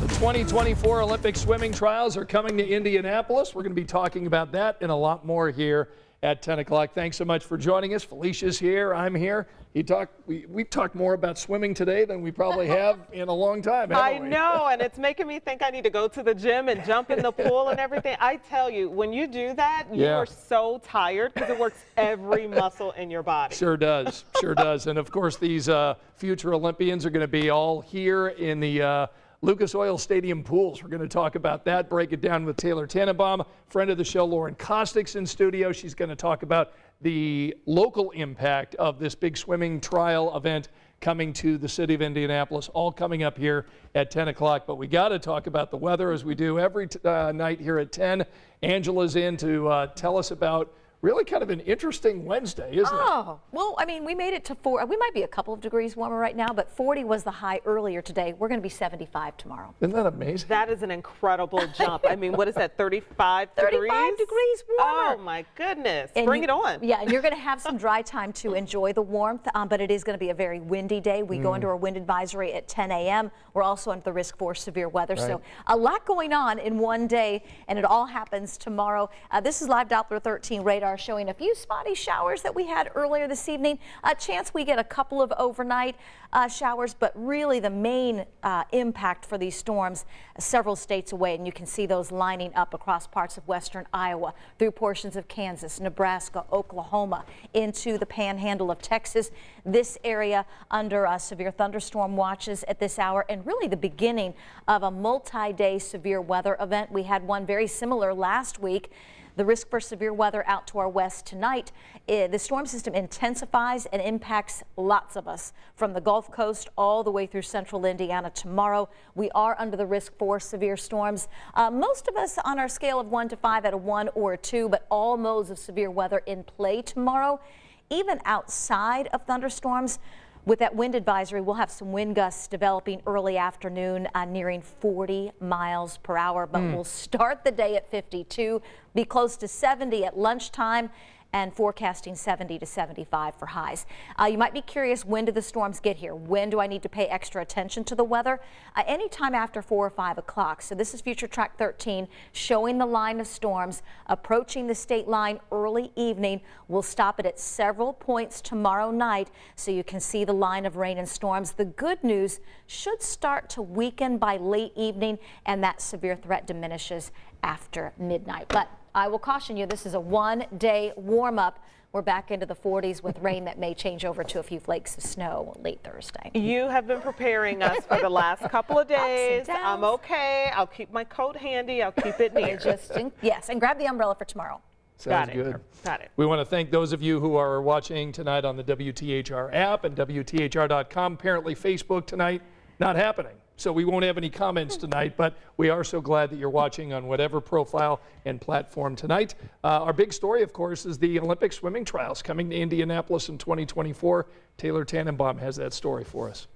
The 2024 Olympic swimming trials are coming to Indianapolis. We're going to be talking about that and a lot more here at 10 o'clock. Thanks so much for joining us. Felicia's here. I'm here. We've talked more about swimming today than we probably have in a long time, haven't we? I know, and it's making me think I need to go to the gym and jump in the pool and everything. I tell you, when you do that, you are so tired because it works every muscle in your body. Sure does. Sure does. And of course, these future Olympians are going to be all here in the Lucas Oil Stadium pools. We're going to talk about that, break it down with Taylor Tannenbaum, friend of the show, Lauren Kostick's in studio. She's going to talk about the local impact of this big swimming trial event coming to the city of Indianapolis, all coming up here at 10 o'clock. But we got to talk about the weather as we do every night here at 10. Angela's in to tell us about really kind of an interesting Wednesday, isn't it? Oh, well, I mean, we made it to 4. We might be a couple of degrees warmer right now, but 40 was the high earlier today. We're going to be 75 tomorrow. Isn't that amazing? That is an incredible jump. I mean, what is that, 35 degrees? 35 degrees warmer. Oh, my goodness. And bring it on. Yeah, and you're going to have some dry time to enjoy the warmth, but it is going to be a very windy day. We go into our wind advisory at 10 a.m. We're also under the risk for severe weather. Right. So a lot going on in one day, and it all happens tomorrow. This is live Doppler 13 radar showing a few spotty showers that we had earlier this evening. A chance we get a couple of overnight showers, but really the main impact for these storms several states away, and you can see those lining up across parts of western Iowa, through portions of Kansas, Nebraska, Oklahoma, into the panhandle of Texas. This area under severe thunderstorm watches at this hour, and really the beginning of a multi-day severe weather event. We had one very similar last week. The risk for severe weather out to our west tonight. The storm system intensifies and impacts lots of us from the Gulf Coast all the way through central Indiana tomorrow. We are under the risk for severe storms. Most of us on our scale of 1 to 5 at a 1 or a 2, but all modes of severe weather in play tomorrow. Even outside of thunderstorms, with that wind advisory, we'll have some wind gusts developing early afternoon, nearing 40 miles per hour, but we'll start the day at 52, be close to 70 at lunchtime, and forecasting 70 to 75 for highs. You might be curious, when do the storms get here? When do I need to pay extra attention to the weather? Anytime after 4 or 5 o'clock. So this is Future Track 13 showing the line of storms approaching the state line early evening. We'll stop it at several points tomorrow night so you can see the line of rain and storms. The good news should start to weaken by late evening, and that severe threat diminishes after midnight. But I will caution you, this is a one-day warm-up. We're back into the 40s with rain that may change over to a few flakes of snow late Thursday. You have been preparing us for the last couple of days. I'm okay. I'll keep my coat handy. I'll keep it near. Yes, and grab the umbrella for tomorrow. Sounds good. Got it. We want to thank those of you who are watching tonight on the WTHR app and WTHR.com. Apparently Facebook tonight, not happening. So we won't have any comments tonight, but we are so glad that you're watching on whatever profile and platform tonight. Our big story, of course, is the Olympic swimming trials coming to Indianapolis in 2024. Taylor Tannenbaum has that story for us.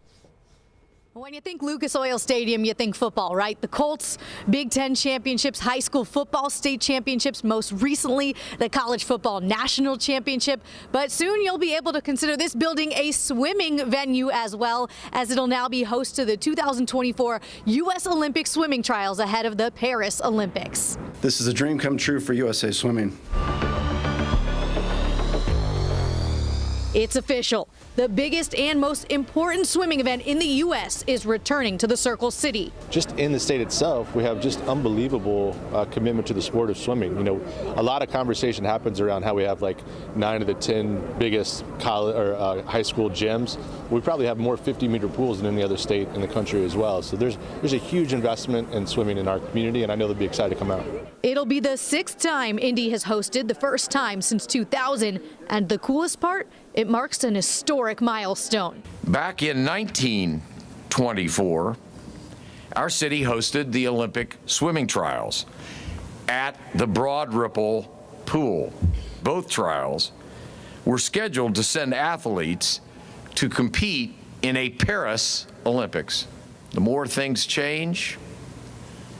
When you think Lucas Oil Stadium, you think football, right? The Colts, Big Ten championships, high school football state championships, most recently the college football national championship. But soon you'll be able to consider this building a swimming venue as well, as it'll now be host to the 2024 U.S. Olympic swimming trials ahead of the Paris Olympics. This is a dream come true for USA Swimming. It's official. The biggest and most important swimming event in the U.S. is returning to the Circle City. Just in the state itself, we have just unbelievable commitment to the sport of swimming. You know, a lot of conversation happens around how we have like 9 of the 10 biggest college or high school gyms. We probably have more 50-meter pools than any other state in the country as well. So there's a huge investment in swimming in our community, and I know they'll be excited to come out. It'll be the 6th time Indy has hosted, the first time since 2000, and the coolest part, it marks an historic milestone. Back in 1924, our city hosted the Olympic swimming trials at the Broad Ripple Pool. Both trials were scheduled to send athletes to compete in a Paris Olympics. The more things change,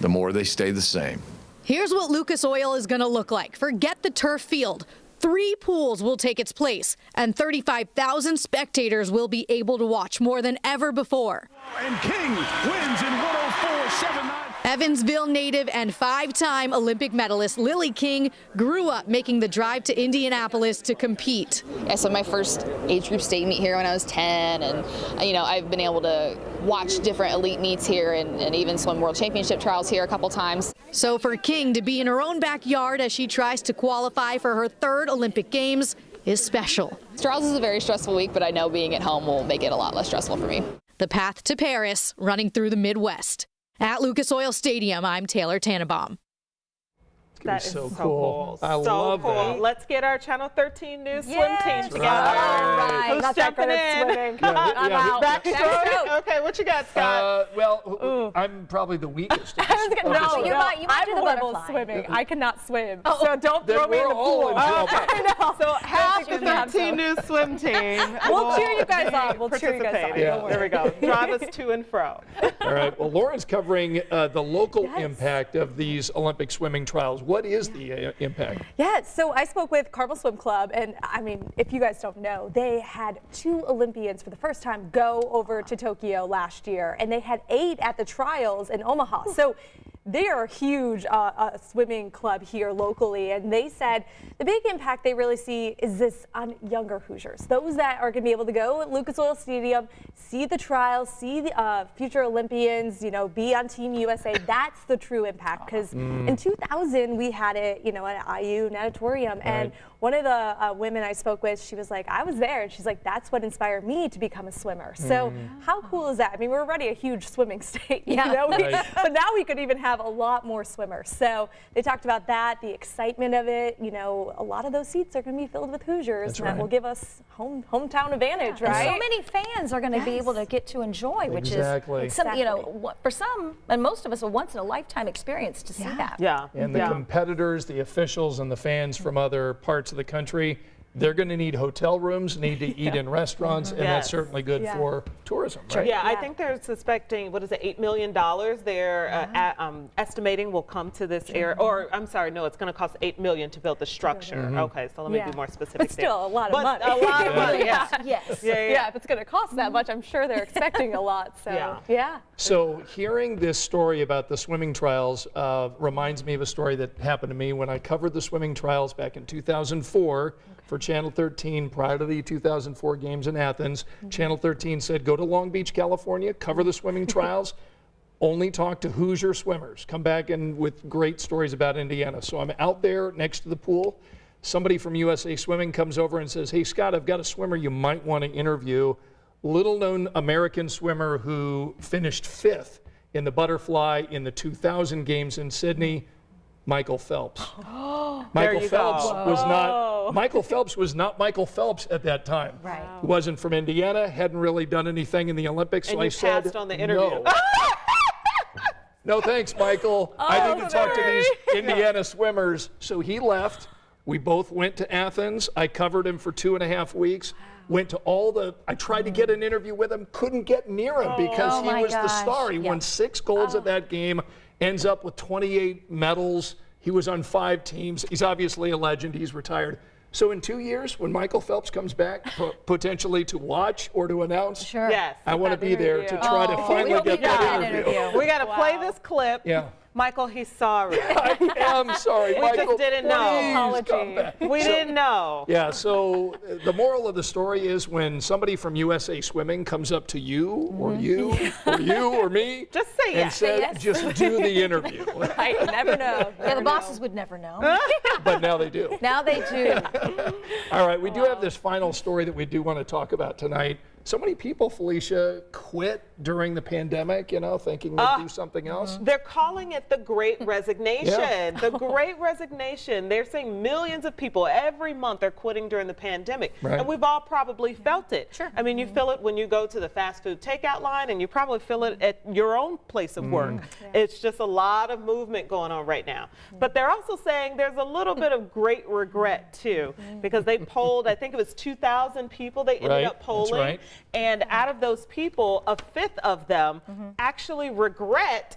the more they stay the same. Here's what Lucas Oil is going to look like. Forget the turf field. 3 pools will take its place, and 35,000 spectators will be able to watch more than ever before. And King wins in 104.79. Evansville native and 5-time Olympic medalist Lily King grew up making the drive to Indianapolis to compete. I saw my first age group state meet here when I was 10, and I've been able to watch different elite meets here and even swim world championship trials here a couple times. So for King to be in her own backyard as she tries to qualify for her 3rd Olympic Games is special. Trials is a very stressful week, but I know being at home will make it a lot less stressful for me. The path to Paris running through the Midwest. At Lucas Oil Stadium, I'm Taylor Tannenbaum. That is so so cool. cool. I love cool. that. Let's get our Channel 13 News swim team together. Right. Who's Not that jumping good at in? swimming. I'm out. Backstroke? Okay, what you got, Scott? Well, I'm probably the weakest. Of the No, swimmers. you might do the I'm horrible butterfly. swimming. I cannot swim. So don't Then throw me in we're the all pool. in trouble. I know. So half the you can have 13 some. News swim team. We'll cheer you guys on. We'll cheer you guys on. participating. Yeah. There we go. Drive us to and fro. All right. Well, Lauren's covering the local impact of these Olympic swimming trials. What is the impact? Yeah, so I spoke with Carmel Swim Club, and I mean, if you guys don't know, they had 2 Olympians for the first time go over to Tokyo last year, and they had 8 at the trials in Omaha. So they are a huge swimming club here locally, and they said the big impact they really see is this on younger Hoosiers. Those that are going to be able to go at Lucas Oil Stadium, see the trials, see the future Olympians, be on Team USA. That's the true impact, because in 2000 we had it, at IU Natatorium, and one of the women I spoke with, she was like, I was there, and she's like, that's what inspired me to become a swimmer. So how cool is that? I mean, we're already a huge swimming state, but now we could even have a lot more swimmers. So they talked about that, the excitement of it. A lot of those seats are going to be filled with Hoosiers, and that will give us hometown advantage, right? And so many fans are going to be able to get to enjoy, which Exactly. is for some and most of us a once in a lifetime experience to see that. Yeah. And the competitors, the officials, and the fans from other parts of the country, they're going to need hotel rooms, need to eat in restaurants, and that's certainly good for tourism, right? Yeah, I think they're suspecting, $8 million they're estimating will come to this area. Or, I'm sorry, no, it's going to cost $8 million to build the structure. Okay, so let me be more specific. But still, a lot of money. A lot of money, yeah. Yes. Yeah. If it's going to cost that much, I'm sure they're expecting a lot. So, yeah. So hearing this story about the swimming trials reminds me of a story that happened to me when I covered the swimming trials back in 2004 for Channel 13 prior to the 2004 games in Athens. Channel 13 said, go to Long Beach, California, cover the swimming trials, only talk to Hoosier swimmers. Come back and with great stories about Indiana. So I'm out there next to the pool. Somebody from USA Swimming comes over and says, hey, Scott, I've got a swimmer you might want to interview. Little known American swimmer who finished 5th in the butterfly in the 2000 games in Sydney, Michael Phelps. Michael Phelps was not Michael Phelps at that time. Right. He wasn't from Indiana, hadn't really done anything in the Olympics. And so you I said, passed on the interview. No. No thanks, Michael. I need to talk to these Indiana swimmers. So he left. We both went to Athens. I covered him for 2.5 weeks. Went to I tried to get an interview with him, couldn't get near him because he was the star. He won 6 golds at that game, ends up with 28 medals. He was on 5 teams. He's obviously a legend. He's retired. So in 2 years, when Michael Phelps comes back, potentially to watch or to announce, Yes. I want to be there to try to finally get that interview. We got to play this clip. Yeah. Michael, he's sorry. I am sorry, We Michael. just didn't know. Please come back. We didn't know. Yeah, so the moral of the story is when somebody from USA Swimming comes up to you or you or you or me Just say and yes. says, just do the interview. I never know. Yeah, the bosses would never know. But now they do. Now they do. All right, we do have this final story that we do want to talk about tonight. So many people, Felicia, quit during the pandemic, thinking they'd do something else. They're calling it the Great Resignation. Yeah. The Great Resignation. They're saying millions of people every month are quitting during the pandemic. Right. And we've all probably felt it. Sure. I mean, you feel it when you go to the fast food takeout line, and you probably feel it at your own place of work. It's just a lot of movement going on right now. But they're also saying there's a little bit of great regret, too, because they polled, I think it was 2,000 people they ended up polling. That's right. And out of those people, a 5th of them actually regret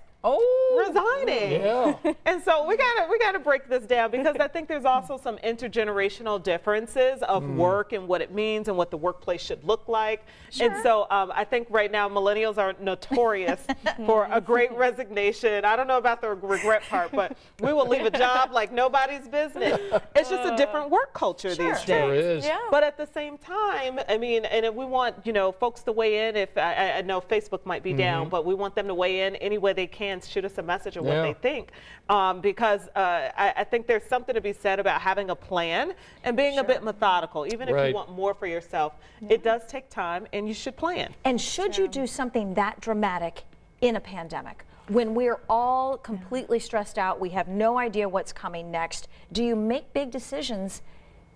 resigning. Yeah. And so we gotta break this down, because I think there's also some intergenerational differences of work and what it means and what the workplace should look like. And so I think right now millennials are notorious for a great resignation. I don't know about the regret part, but we will leave a job like nobody's business. It's just a different work culture these days. Sure is. Yeah. But at the same time, I mean, and if we want, folks to weigh in. If I know Facebook might be down, but we want them to weigh in any way they can, shoot us a message of what they think. Because I think there's something to be said about having a plan and being a bit methodical. Even if you want more for yourself, it does take time, and you should plan. And should you do something that dramatic in a pandemic? When we're all completely stressed out, we have no idea what's coming next, do you make big decisions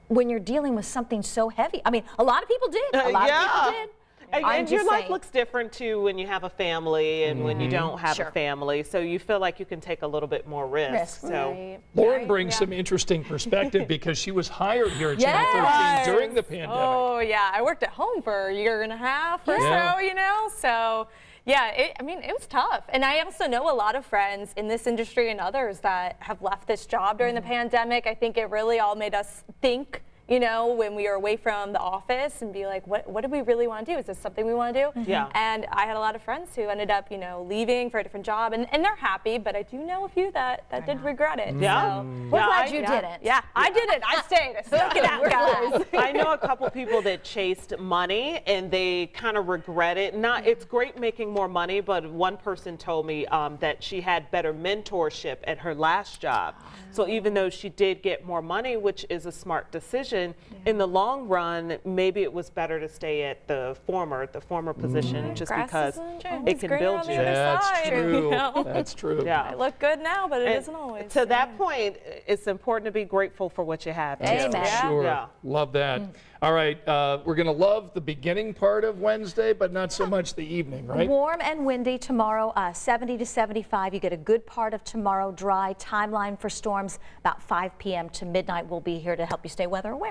when you're dealing with something so heavy? I mean, a lot of people did. A lot of people did. And your life looks different too when you have a family and when you don't have a family. So you feel like you can take a little bit more risk. So Lauren brings some interesting perspective because she was hired here at Channel 13 during the pandemic. Oh, yeah. I worked at home for a year and a half or so, So, yeah, it was tough. And I also know a lot of friends in this industry and others that have left this job during the pandemic. I think it really all made us think, when we were away from the office, and be like, what do we really want to do? Is this something we want to do? Yeah. And I had a lot of friends who ended up, leaving for a different job, and they're happy, but I do know a few that did regret it. Yeah. So, We're glad you didn't. Yeah, I didn't. I stayed. I stuck it out, guys. I know a couple people that chased money and they kind of regret it. It's great making more money, but one person told me that she had better mentorship at her last job. So even though she did get more money, which is a smart decision, in the long run, maybe it was better to stay at the former position, just because it can build you. That's true. That's true. Yeah. I look good now, but it isn't always. To that point, it's important to be grateful for what you have. Amen. Sure. Yeah. Love that. All right. We're going to love the beginning part of Wednesday, but not so much the evening, right? Warm and windy tomorrow, 70 to 75. You get a good part of tomorrow, dry. Timeline for storms about 5 p.m. to midnight. We'll be here to help you stay weather aware.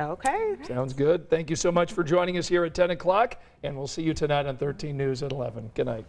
Okay. Sounds good. Thank you so much for joining us here at 10 o'clock, and we'll see you tonight on 13 News at 11. Good night.